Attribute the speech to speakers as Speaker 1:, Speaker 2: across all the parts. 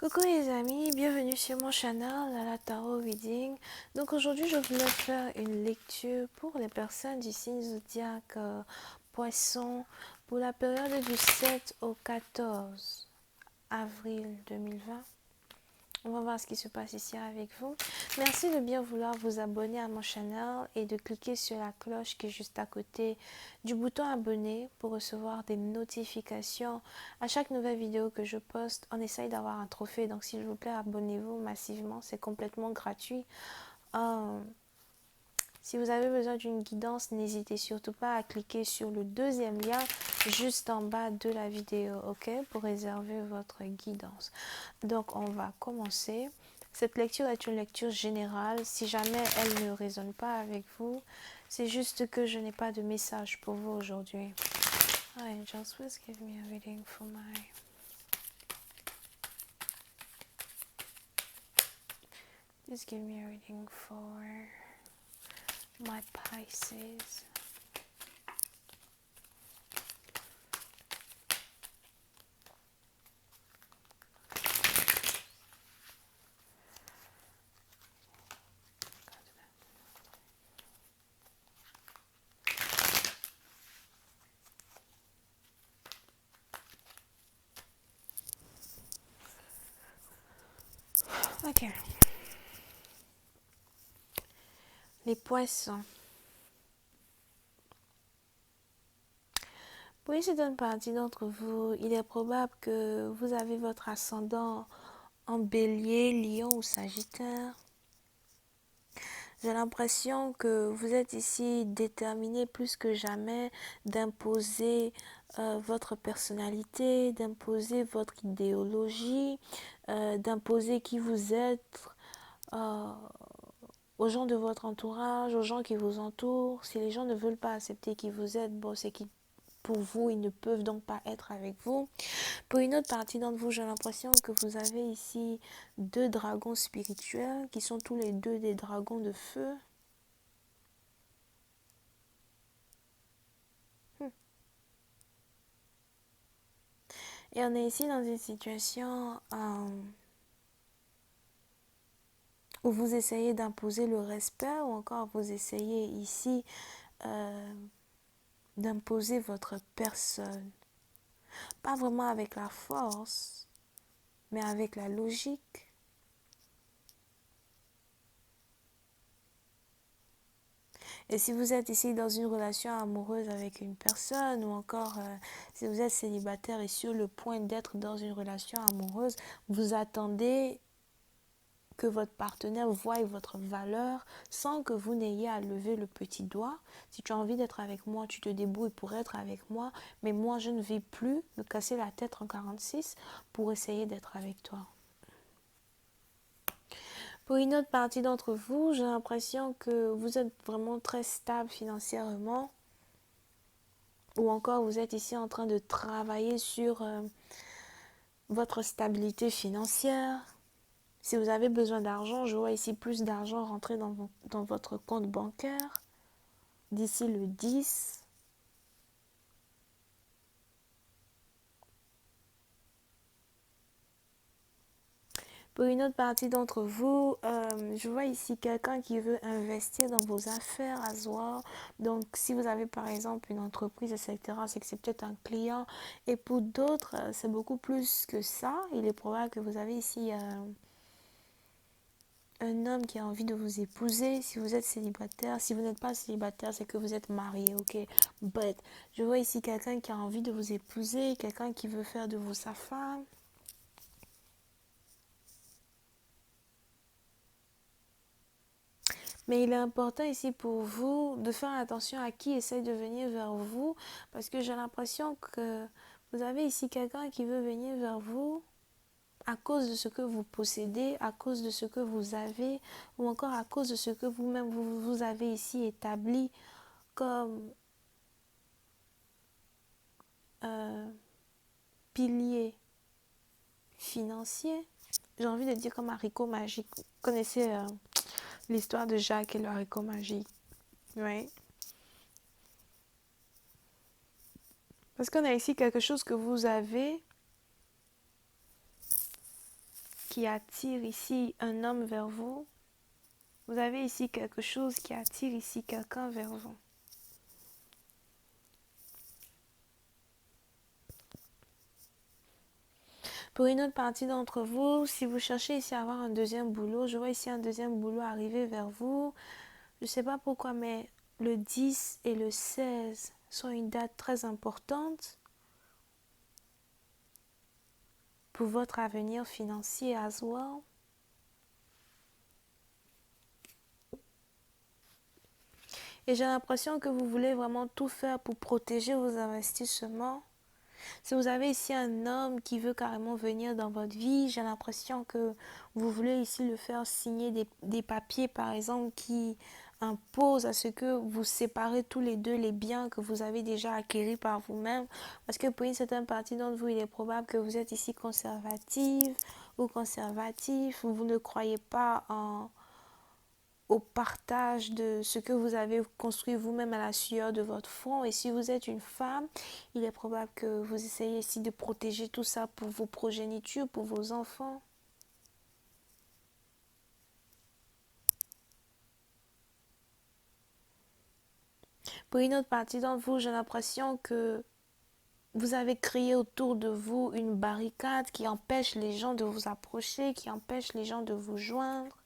Speaker 1: Coucou les amis, bienvenue sur mon channel à la Tarot Reading. Donc aujourd'hui je voulais faire une lecture pour les personnes du signe zodiaque Poisson pour la période du 7 au 14 avril 2020. On va voir ce qui se passe ici avec vous. Merci de bien vouloir vous abonner à mon channel et de cliquer sur la cloche qui est juste à côté du bouton abonner pour recevoir des notifications à chaque nouvelle vidéo que je poste. On essaye d'avoir un trophée, donc s'il vous plaît, abonnez-vous massivement, c'est complètement gratuit. Si vous avez besoin d'une guidance, n'hésitez surtout pas à cliquer sur le deuxième lien juste en bas de la vidéo, ok, pour réserver votre guidance. Donc, on va commencer. Cette lecture est une lecture générale. Si jamais elle ne résonne pas avec vous, c'est juste que je n'ai pas de message pour vous aujourd'hui. Alright, just please give me a reading for my... Please give me a reading for my Pisces. Ok. Les poissons. Pour une certaine partie d'entre vous, il est probable que vous avez votre ascendant en bélier, lion ou sagittaire. J'ai l'impression que vous êtes ici déterminé plus que jamais d'imposer votre personnalité, d'imposer votre idéologie, d'imposer qui vous êtes euh, aux gens de votre entourage, aux gens qui vous entourent. Si les gens ne veulent pas accepter qui vous êtes, bon, c'est qu'ils pour vous, ils ne peuvent donc pas être avec vous. Pour une autre partie d'entre vous, j'ai l'impression que vous avez ici deux dragons spirituels qui sont tous les deux des dragons de feu. Et on est ici dans une situation où vous essayez d'imposer le respect ou encore vous essayez ici d'imposer votre personne. Pas vraiment avec la force, mais avec la logique. Et si vous êtes ici dans une relation amoureuse avec une personne ou encore si vous êtes célibataire et sur le point d'être dans une relation amoureuse, vous attendez que votre partenaire voie votre valeur sans que vous n'ayez à lever le petit doigt. Si tu as envie d'être avec moi, tu te débrouilles pour être avec moi, mais moi je ne vais plus me casser la tête en 46 pour essayer d'être avec toi. Pour une autre partie d'entre vous, j'ai l'impression que vous êtes vraiment très stable financièrement ou encore vous êtes ici en train de travailler sur votre stabilité financière. Si vous avez besoin d'argent, je vois ici plus d'argent rentrer dans votre compte bancaire d'ici le 10. Pour une autre partie d'entre vous, je vois ici quelqu'un qui veut investir dans vos affaires à soi. Donc, si vous avez par exemple une entreprise, etc., c'est que c'est peut-être un client. Et pour d'autres, c'est beaucoup plus que ça. Il est probable que vous avez ici un homme qui a envie de vous épouser. Si vous êtes célibataire, si vous n'êtes pas célibataire, c'est que vous êtes marié, ok? But, je vois ici quelqu'un qui a envie de vous épouser, quelqu'un qui veut faire de vous sa femme. Mais il est important ici pour vous de faire attention à qui essaie de venir vers vous parce que j'ai l'impression que vous avez ici quelqu'un qui veut venir vers vous à cause de ce que vous possédez, à cause de ce que vous avez ou encore à cause de ce que vous-même vous avez ici établi comme pilier financier. J'ai envie de dire comme haricot magique. Vous connaissez l'histoire de Jacques et le haricot magique, right? Parce qu'on a ici quelque chose que vous avez qui attire ici un homme vers vous. Vous avez ici quelque chose qui attire ici quelqu'un vers vous. Pour une autre partie d'entre vous, si vous cherchez ici à avoir un deuxième boulot, je vois ici un deuxième boulot arriver vers vous. Je ne sais pas pourquoi, mais le 10 et le 16 sont une date très importante pour votre avenir financier as well. Et j'ai l'impression que vous voulez vraiment tout faire pour protéger vos investissements. Si vous avez ici un homme qui veut carrément venir dans votre vie, j'ai l'impression que vous voulez ici le faire signer des papiers, par exemple, qui imposent à ce que vous séparez tous les deux les biens que vous avez déjà acquis par vous-même. Parce que pour une certaine partie d'entre vous, il est probable que vous êtes ici conservative ou conservatif, ou vous ne croyez pas au partage de ce que vous avez construit vous-même à la sueur de votre front. Et si vous êtes une femme, il est probable que vous essayez ici de protéger tout ça pour vos progénitures, pour vos enfants. Pour une autre partie d'entre vous, j'ai l'impression que vous avez créé autour de vous une barricade qui empêche les gens de vous approcher, qui empêche les gens de vous joindre.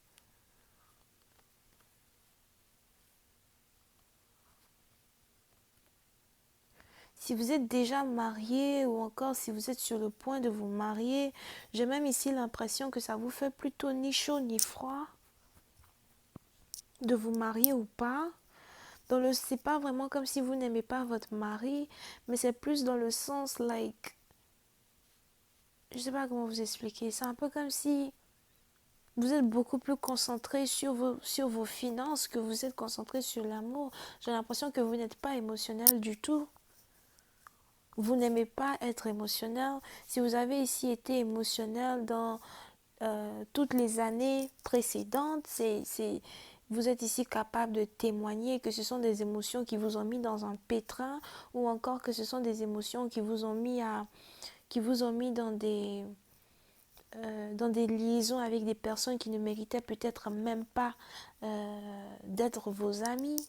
Speaker 1: Si vous êtes déjà marié ou encore si vous êtes sur le point de vous marier, j'ai même ici l'impression que ça vous fait plutôt ni chaud ni froid de vous marier ou pas. C'est pas vraiment comme si vous n'aimez pas votre mari, mais c'est plus dans le sens je sais pas comment vous expliquer. C'est un peu comme si vous êtes beaucoup plus concentré sur vos finances que vous êtes concentré sur l'amour. J'ai l'impression que vous n'êtes pas émotionnel du tout. Vous n'aimez pas être émotionnel. Si vous avez ici été émotionnel dans toutes les années précédentes, vous êtes ici capable de témoigner que ce sont des émotions qui vous ont mis dans un pétrin, ou encore que ce sont des émotions qui vous ont mis dans des liaisons avec des personnes qui ne méritaient peut-être même pas d'être vos amis.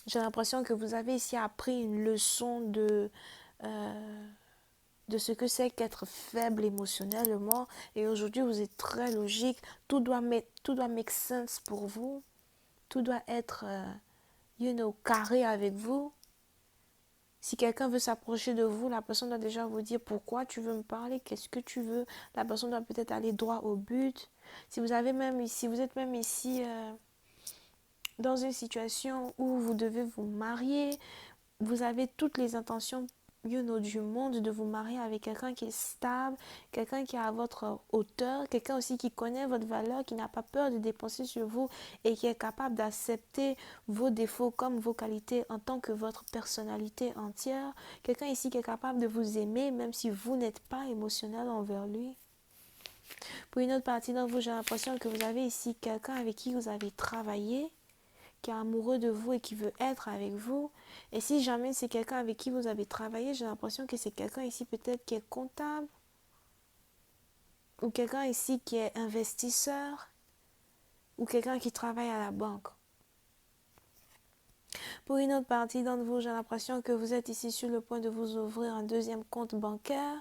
Speaker 1: J'ai l'impression que vous avez ici appris une leçon de ce que c'est qu'être faible émotionnellement. Et aujourd'hui, vous êtes très logique. Tout doit make sense pour vous. Tout doit être, carré avec vous. Si quelqu'un veut s'approcher de vous, la personne doit déjà vous dire pourquoi tu veux me parler, qu'est-ce que tu veux. La personne doit peut-être aller droit au but. Si vous êtes même ici dans une situation où vous devez vous marier, vous avez toutes les intentions du monde de vous marier avec quelqu'un qui est stable, quelqu'un qui est à votre hauteur, quelqu'un aussi qui connaît votre valeur, qui n'a pas peur de dépenser sur vous et qui est capable d'accepter vos défauts comme vos qualités en tant que votre personnalité entière. Quelqu'un ici qui est capable de vous aimer même si vous n'êtes pas émotionnel envers lui. Pour une autre partie d'entre vous, j'ai l'impression que vous avez ici quelqu'un avec qui vous avez travaillé, qui est amoureux de vous et qui veut être avec vous. Et si jamais c'est quelqu'un avec qui vous avez travaillé, j'ai l'impression que c'est quelqu'un ici peut-être qui est comptable, ou quelqu'un ici qui est investisseur, ou quelqu'un qui travaille à la banque. Pour une autre partie d'entre vous, j'ai l'impression que vous êtes ici sur le point de vous ouvrir un deuxième compte bancaire.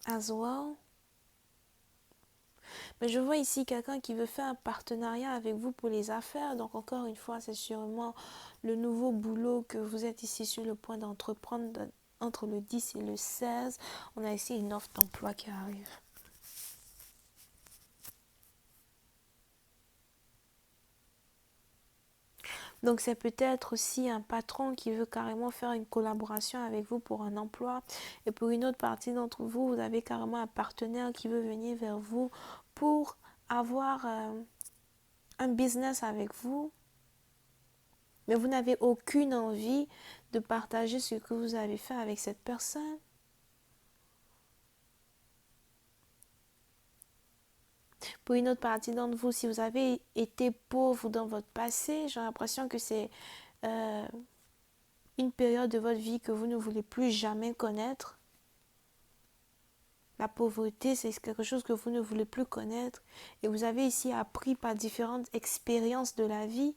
Speaker 1: As well. Mais je vois ici quelqu'un qui veut faire un partenariat avec vous pour les affaires. Donc encore une fois, c'est sûrement le nouveau boulot que vous êtes ici sur le point d'entreprendre entre le 10 et le 16. On a ici une offre d'emploi qui arrive. Donc c'est peut-être aussi un patron qui veut carrément faire une collaboration avec vous pour un emploi. Et pour une autre partie d'entre vous, vous avez carrément un partenaire qui veut venir vers vous pour avoir un business avec vous. Mais vous n'avez aucune envie de partager ce que vous avez fait avec cette personne. Pour une autre partie d'entre vous, si vous avez été pauvre dans votre passé, j'ai l'impression que c'est une période de votre vie que vous ne voulez plus jamais connaître. La pauvreté, c'est quelque chose que vous ne voulez plus connaître. Et vous avez ici appris par différentes expériences de la vie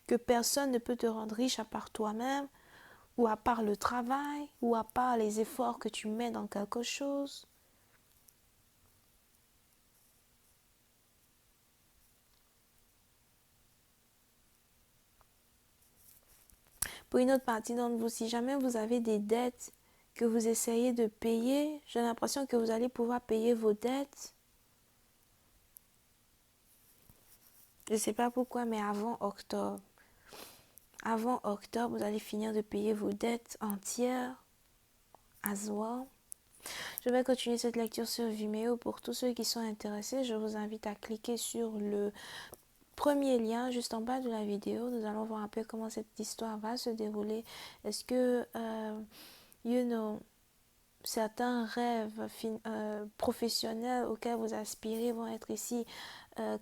Speaker 1: que personne ne peut te rendre riche à part toi-même, ou à part le travail, ou à part les efforts que tu mets dans quelque chose. Pour une autre partie d'entre vous, si jamais vous avez des dettes que vous essayez de payer, j'ai l'impression que vous allez pouvoir payer vos dettes. Je ne sais pas pourquoi, mais avant octobre. Avant octobre, vous allez finir de payer vos dettes entières. As well. Je vais continuer cette lecture sur Vimeo. Pour tous ceux qui sont intéressés, je vous invite à cliquer sur le premier lien juste en bas de la vidéo. Nous allons voir un peu comment cette histoire va se dérouler. Est-ce que, certains rêves professionnels auxquels vous aspirez vont être ici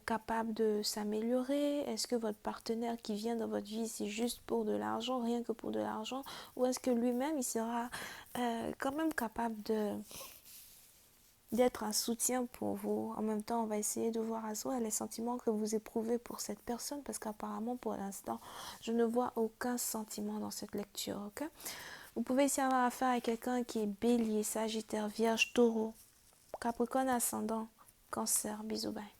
Speaker 1: capables de s'améliorer? Est-ce que votre partenaire qui vient dans votre vie, c'est juste pour de l'argent, rien que pour de l'argent? Ou est-ce que lui-même, il sera quand même capable d'être un soutien pour vous? En même temps, on va essayer de voir à soi les sentiments que vous éprouvez pour cette personne, parce qu'apparemment, pour l'instant, je ne vois aucun sentiment dans cette lecture, ok? Vous pouvez ici avoir affaire à quelqu'un qui est bélier, sagittaire, vierge, taureau, capricorne ascendant, cancer. Bisous, bye.